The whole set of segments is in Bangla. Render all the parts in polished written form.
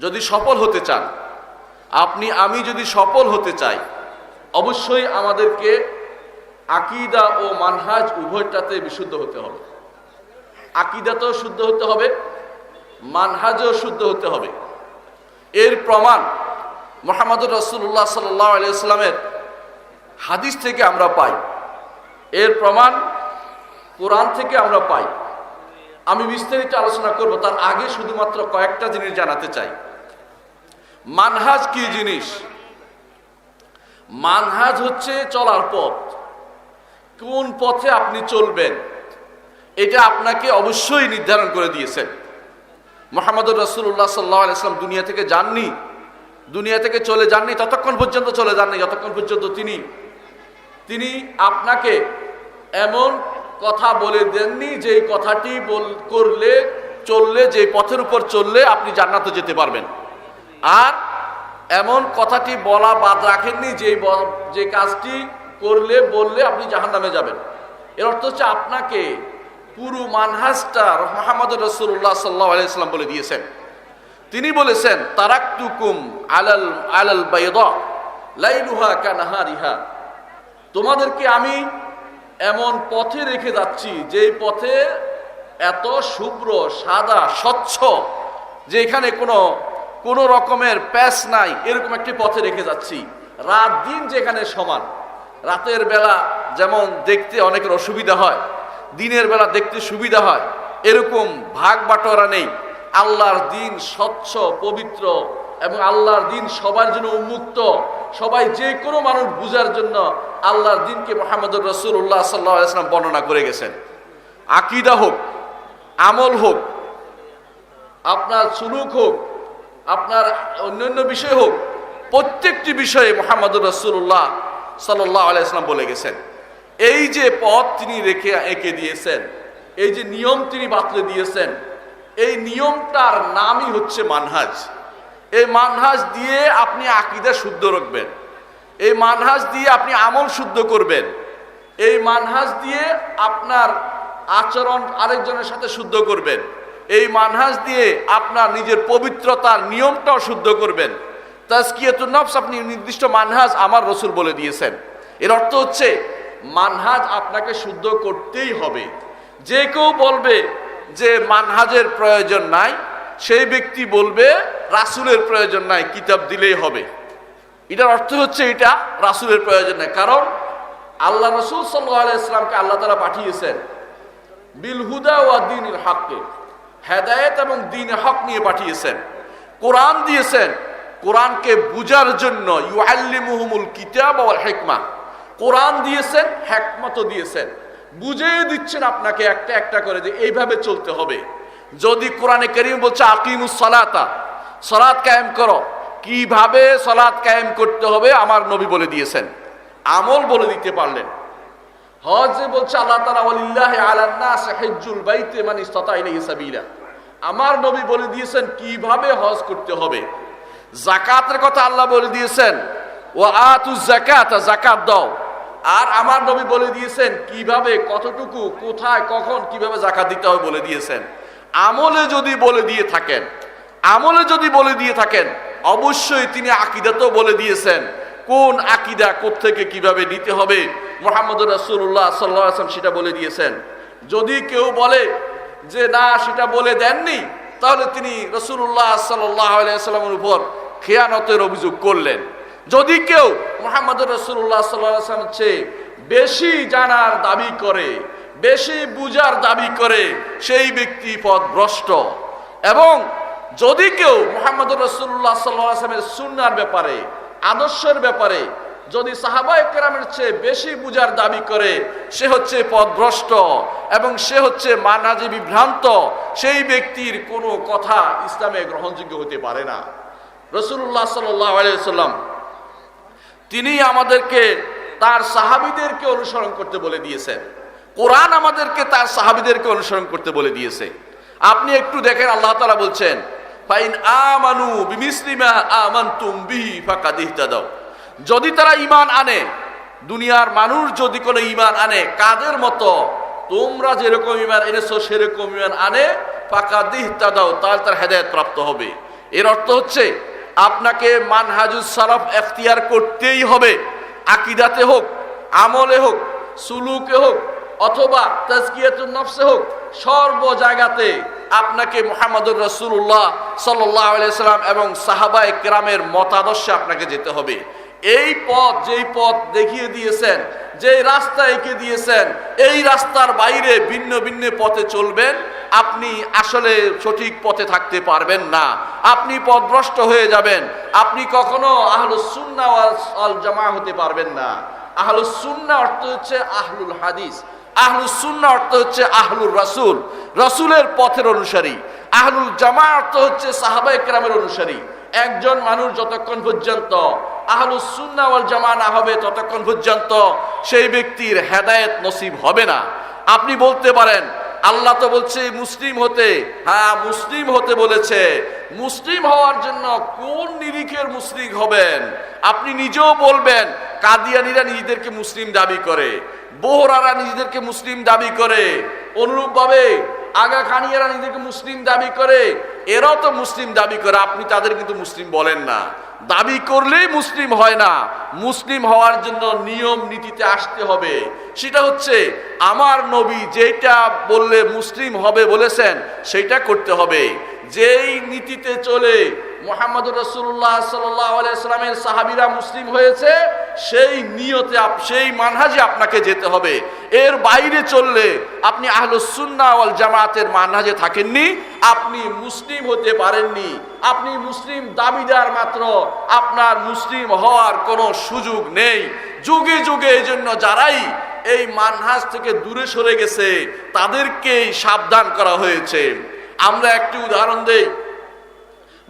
যদি সফল হতে চান, আমি যদি সফল হতে চাই, অবশ্যই আমাদেরকে আকীদা ও মানহাজ উভয়টাতে বিশুদ্ধ হতে হবে। আকীদাতেও শুদ্ধ হতে হবে, মানহাজও শুদ্ধ হতে হবে। এর প্রমাণ মুহাম্মদুর রাসূলুল্লাহ সাল্লাল্লাহু আলাইহি ওয়াসাল্লামের হাদিস থেকে আমরা পাই, এর প্রমাণ কোরআন থেকে আমরা পাই। আমি বিস্তারিত আলোচনা করব, তার আগে শুধুমাত্র কয়েকটা জিনিস জানাতে চাই। মানহাজ কি জিনিস? মানহাজ হচ্ছে চলার পথ। কোন পথে আপনি চলবেন এটা আপনাকে অবশ্যই নির্ধারণ করে দিয়েছেন। মুহাম্মদুর রাসূলুল্লাহ সাল্লাল্লাহু আলাইহি ওয়াসাল্লাম দুনিয়া থেকে যাননি, দুনিয়া থেকে চলে যাননি ততক্ষণ পর্যন্ত চলে যাননি যতক্ষণ পর্যন্ত তিনি আপনাকে এমন কথা বলে দেননি যে কথাটি চললে, যে পথের উপর চললে আপনি জান্নাতে যেতে পারবেন। আর এমন কথাটি বলা বাদ রাখেননি যে কাজটি বললে আপনি জাহান্নামে যাবেন। এর অর্থ হচ্ছে আপনাকে পুরো মানহাজটা মুহাম্মদুর রাসূলুল্লাহ সাল্লাল্লাহু আলাইহি ওয়াসাল্লাম বলে দিয়েছেন। তিনি বলেছেন, তারাকতুকুম আলাল বাইদা লাইলুহা কানাহারিহা, তোমাদেরকে আমি এমন পথে রেখে যাচ্ছি যে পথে এত শুভ্র, সাদা, স্বচ্ছ, যে এখানে কোনো রকমের প্যাচ নাই, এরকম একটি পথে রেখে যাচ্ছি। রাত দিন যেখানে সমান, রাতের বেলা যেমন দেখতে অনেকের অসুবিধা হয়, দিনের বেলা দেখতে সুবিধা হয়, এরকম ভাগ বাটোয়ারা নেই। আল্লাহর দিন স্বচ্ছ, পবিত্র, এবং আল্লাহর দিন সবার জন্য উন্মুক্ত। সবাই, যে কোনো মানুষ বুঝার জন্য আল্লাহর দিনকে মুহাম্মদুর রাসূলুল্লাহ সাল্লাল্লাহু আলাইহি ওয়াসাল্লাম বর্ণনা করে গেছেন। আকীদা হোক, আমল হোক, আপনার সুলুক হোক, আপনার অন্যান্য বিষয় হোক, প্রত্যেকটি বিষয়ে মুহাম্মদুর রাসূলুল্লাহ সাল্লাল্লাহু আলাইহি ওয়াসাল্লাম বলে গেছেন। এই যে পথ তিনি এঁকে দিয়েছেন, এই যে নিয়ম তিনি বাতলে দিয়েছেন, এই নিয়মটার নামই হচ্ছে মানহাজ। এই মানহাজ দিয়ে আপনি আকীদা শুদ্ধ রাখবেন, এই মানহাজ দিয়ে আপনি আমল শুদ্ধ করবেন, এই মানহাজ দিয়ে আপনার আচরণ আরেকজনের সাথে শুদ্ধ করবেন, এই মানহাজ দিয়ে আপনার নিজের পবিত্রতার নিয়মটাও শুদ্ধ করবেন। তাজকিয়াতুন নফস আপনি নির্দিষ্ট মানহাজ আমার রাসূল বলে দিয়েছেন। এর অর্থ হচ্ছে মানহাজ আপনাকে শুদ্ধ করতেই হবে। যে কেউ বলবে যে মানহাজের প্রয়োজন নাই, সেই ব্যক্তি বলবে রাসূলের প্রয়োজন নাই, কিতাব দিলেই হবে। এটার অর্থ হচ্ছে এটা রাসূলের প্রয়োজন নাই, কারণ আল্লাহ রাসূল সাল্লাল্লাহু আলাইহি ওয়াসাল্লামকে আল্লাহ তাআলা পাঠিয়েছেন বিল হুদা ওয়া দীনিল হক, হেদায়েত এবং দ্বীনে হক নিয়ে পাঠিয়েছেন। কোরআন দিয়েছেন, কোরআনকে বুঝার জন্য, ইউআল্লিমুহুমুল কিতাব ওয়াল হিকমা, কোরআন দিয়েছেন, হিকমতও দিয়েছেন, বুঝিয়ে দিচ্ছেন আপনাকে একটা একটা করে যে এইভাবে চলতে হবে। যদি কোরআনে কারীম বলছে আকিমুস সালাতা, সালাত কায়েম করো, কিভাবে সালাত কায়েম করতে হবে আমার নবী বলে দিয়েছেন, আমল বলে দিতে পারলেন। হজ বলছে আল্লাহ তাআলা ওয়ালিল্লাহি আলান নাস হিজ্জুল বাইতি মান ইসতাতা ইলাইহি সাবিলা, আমার নবী বলে দিয়েছেন কিভাবে হজ করতে হবে। যাকাতের কথা আল্লাহ বলে দিয়েছেন ওয়া আতুজ যাকাতা, যাকাত দাও, আর আমার নবী বলে দিয়েছেন কিভাবে, কতটুকু, কোথায়, কখন, কিভাবে যাকাত দিতে হবে বলে দিয়েছেন। আমলে যদি বলে দিয়ে থাকেন অবশ্যই তিনি আকীদাতেও বলে দিয়েছেন, কোন আকীদা কোত্থেকে কিভাবে নিতে হবে মুহাম্মদুর রাসূলুল্লাহ সাল্লাল্লাহু আলাইহি ওয়াসাল্লাম সেটা বলে দিয়েছেন। যদি কেউ বলে যে না সেটা বলে দেননি, তাহলে তিনি রাসূলুল্লাহ সাল্লাল্লাহু আলাইহি ওয়াসাল্লামের উপর খেয়ানতের অভিযোগ করলেন। যদি কেউ মুহাম্মদুর রাসূলুল্লাহ সাল্লাল্লাহু আলাইহি ওয়াসাল্লামের চেয়ে বেশি জানার দাবি করে, বেশি বুঝার দাবি করে, সেই ব্যক্তি পথভ্রষ্ট। এবং যদি কেউ মুহাম্মদুর রাসূলুল্লাহ সাল্লাল্লাহু আলাইহি ওয়াসাল্লামের সুন্নাহর ব্যাপারে, আদর্শের ব্যাপারে যদি সাহাবায়ে কেরামের চেয়ে বেশি বুঝার দাবি করে, সে হচ্ছে পথভ্রষ্ট এবং সে হচ্ছে মানহাজে বিভ্রান্ত। সেই ব্যক্তির কোনো কথা ইসলামে গ্রহণযোগ্য হতে পারে না। রাসূলুল্লাহ সাল্লাল্লাহু আলাইহি ওয়াসাল্লাম তিনি আমাদেরকে তার সাহাবীদেরকে অনুসরণ করতে বলে দিয়েছেন। কোরআন আমাদেরকে তার সাহাবীদেরকে অনুসরণ করতে বলে দিয়েছে। আপনি একটু দেখেন, আল্লাহ তাআলা বলছেন ফাইন আমানু বিমিসলি মা আমানতুম বিহি ফাকাদ ইহতাদাও, যদি তারা ঈমান আনে, দুনিয়ার মানুষ যদি কোনো ঈমান আনে কাদের মতো, তোমরা যেরকম ঈমান এনেছো সেরকম ঈমান আনে, ফাকাদ ইহতাদাও, তাহলে তার হেদায়েত প্রাপ্ত হবে। এর অর্থ হচ্ছে আপনাকে মানহাজুস সালাফ এখতিয়ার করতেই হবে, আকীদাতে হোক, আমলে হোক, সুলুকে হোক, অথবা তাজকিয়াতুন নফসে হোক, সর্ব জায়গাতে আপনাকে মুহাম্মদুর রাসূলুল্লাহ সাল্লাল্লাহু আলাইহি সাল্লাম এবং সাহাবায়ে কেরামের মতাদর্শে আপনাকে যেতে হবে। এই পথ, যেই পথ দেখিয়ে দিয়েছেন, যেই রাস্তা এঁকে দিয়েছেন, এই রাস্তার বাইরে ভিন্ন ভিন্ন পথে চলবেন, আপনি আসলে সঠিক পথে থাকতে পারবেন না, আপনি পথভ্রষ্ট হয়ে যাবেন, আপনি কখনো আহলুস সুন্নাহ ওয়াল জামাআহ হতে পারবেন না। আহলুস সুন্নাহ অর্থ হচ্ছে আহলুল হাদিস, আহলুস সুন্নাহ অর্থ হচ্ছে আহলুর রাসূল, রাসূলের পথের অনুসারী। আহলুল জামাআহ অর্থ হচ্ছে সাহাবায়ে কেরামের অনুসারী। একজন মানুষ যতক্ষণ পর্যন্ত আহলুস সুন্নাহ ওয়াল জামাআহ না হবে, ততক্ষণ পর্যন্ত সেই ব্যক্তির হেদায়েত নসিব হবে না। আপনি বলতে পারেন আল্লাহ তো বলছে মুসলিম হতে, হ্যাঁ মুসলিম হতে বলেছে, মুসলিম হওয়ার জন্য কোন নিরিখের মুসলিম হবেন? আপনি নিজেও বলবেন কাদিয়ানীরা নিজেদেরকে মুসলিম দাবি করে, বোহরারা নিজেদেরকে মুসলিম দাবি করে, অনুরূপভাবে আগা খানিয়ারা নিজেদেরকে মুসলিম দাবি করে, এরাও তো মুসলিম দাবি করে, আপনি তাদের কিন্তু মুসলিম বলেন না। দাবি করলেই মুসলিম হয় না, মুসলিম হওয়ার জন্য নিয়ম নীতিতে আসতে হবে। সেটা হচ্ছে আমার নবী যেটা বললে মুসলিম হবে বলেছেন সেটা করতে হবে। যেই নীতিতে চলে মুহাম্মদুর রাসূলুল্লাহ সাল্লাল্লাহু আলাইহি সাল্লামের সাহাবীরা মুসলিম হয়েছে, সেই নিয়তে সেই মানহাজে আপনাকে যেতে হবে। এর বাইরে চললে আপনি আহলুস সুন্নাহ ওয়াল জামাআতের মানহাজে থাকেননি, আপনি মুসলিম হতে পারেননি, আপনি মুসলিম দাবিদার মাত্র, আপনার মুসলিম হওয়ার কোনো সুযোগ নেই। যুগে যুগে এই জন্য যারাই এই মানহাজ থেকে দূরে সরে গেছে তাদেরকেই সাবধান করা হয়েছে। আমরা একটি উদাহরণ দেই।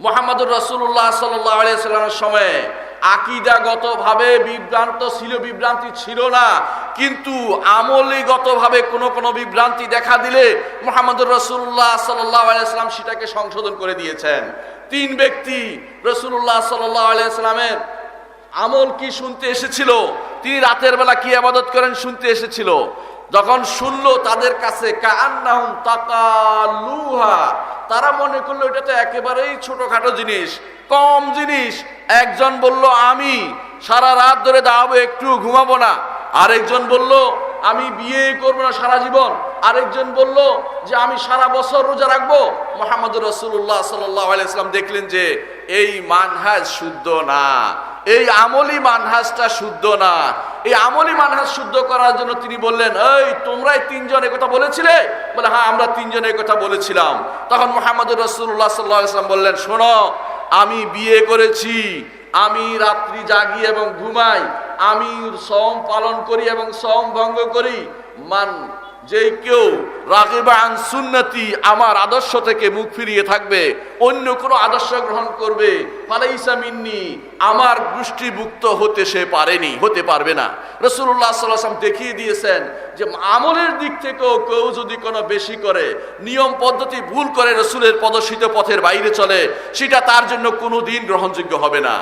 মুহাম্মদুর রাসূলুল্লাহ সাল্লাল্লাহু আলাইহি সাল্লামের সময়ে আকীদাগতভাবে বিভ্রান্তি ছিল না, কিন্তু আমলীগতভাবে কোনো বিভ্রান্তি দেখা দিলে মুহাম্মদুর রাসূলুল্লাহ সাল্লাল্লাহু আলাইহি সাল্লাম সেটাকে সংশোধন করে দিয়েছেন। তিন ব্যক্তি রাসূলুল্লাহ সাল্লাল্লাহু আলাইহি সাল্লামের আমল কি শুনতে এসেছিল, তিনি রাতের বেলা কি ইবাদত করেন শুনতে এসেছিল। যখন শুনলো তাদের কাছে কাআন্নাহুম তাকালুহা, তারা মনে করলো এটা তো একেবারেই ছোটখাটো জিনিস, কম জিনিস। একজন বলল আমি সারা রাত ধরে দাঁড়াবো, একটু ঘুমাবো না। আরেকজন বলল আমি বিয়ে করবো না সারা জীবন। আরেকজন বলল যে আমি সারা বছর রোজা রাখবো। মুহাম্মদুর রাসূলুল্লাহ সাল্লাল্লাহু আলাইহি ওয়াসাল্লাম দেখলেন যে এই মানহাজ শুদ্ধ না, এই আমলি মানহাজটা শুদ্ধ না। এই আমলি মানহাজ শুদ্ধ করার জন্য তিনি বললেন, এই তোমরাই তিনজন একথা বলেছিলে? বলে হ্যাঁ আমরা তিনজন একথা বলেছিলাম। তখন মুহাম্মদুর রাসূলুল্লাহ সাল্লাল্লাহু আলাইহি ওয়াসাল্লাম বললেন, শোনো, আমি বিয়ে করেছি, আমি রাত্রি জাগি এবং ঘুমাই, আমি সওম পালন করি এবং সওম ভঙ্গ করি। যে কেউ রাগিবা আন সুন্নতি, আমার আদর্শ থেকে মুখ ফিরিয়ে থাকবে, অন্য কোনো আদর্শ গ্রহণ করবে, ফালাইসা মিন্নি, আমার গোষ্ঠীভুক্ত হতে পারবে না। রাসূলুল্লাহ সাল্লাল্লাহু আলাইহি ওয়াসাল্লাম দেখিয়ে দিয়েছেন যে আমলের দিক থেকেও কেউ যদি কোনো বেশি করে, নিয়ম পদ্ধতি ভুল করে, রাসূলের প্রদর্শিত পথের বাইরে চলে, সেটা তার জন্য কোনোদিন গ্রহণযোগ্য হবে না।